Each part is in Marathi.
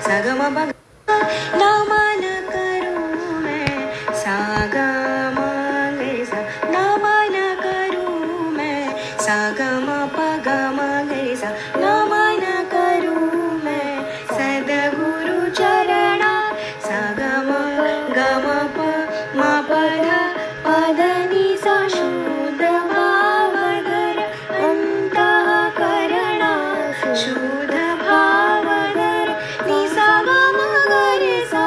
सा ग म प नमन करू मैं सा ग म ग सा नमन करू मैं सा ग म प ग म ग सा नमन करू मैं सद्गुरु चरणा सा ग म प म प ध नि सा शुद्ध भावधर अंतःकरणा शुद्ध भावधर नि सा ग म ग रे सा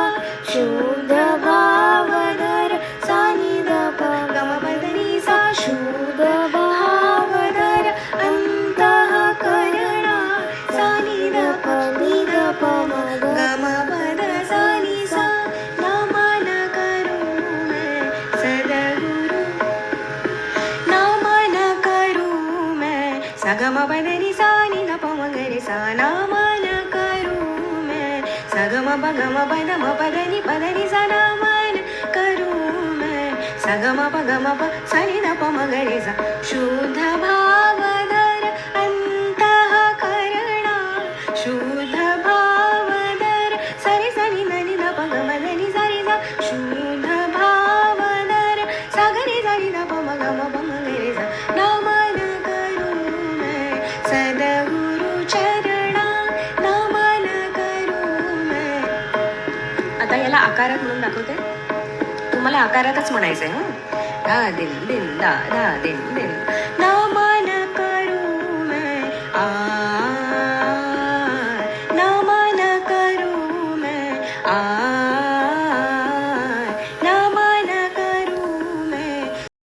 शुद्ध भावधर सा नि ध प ग म प ध नि सा शुद्ध भावधर अंतःकरणा सा नि ध प म ग म प ध सा नि सा नमन करू मैं सद्गुरु नमन करू मैं सा ग म प ध नि सा नि ध प म ग रे सा नमन करू मैं सा ग म प ग म प ध म प ध नि सा नमन करू मैं सा ग म प सा नि ध प म ग रे सा शुद्ध भावधर अंतःकरणा शुद्ध भावधर सा रे सा नि ध नि ध प ग म ध नि सा रे सा शुद्ध भावधर सा ग रे सा नि ध प म ग म प म ग रे सा नमन करू मैं सद्गुरु चरणा नमन करू मैं. आता याला आकारात म्हणून दाखवते. तुम्हाला आकारातच म्हणायचंय. धा दिन दिन दा धा दिन दिन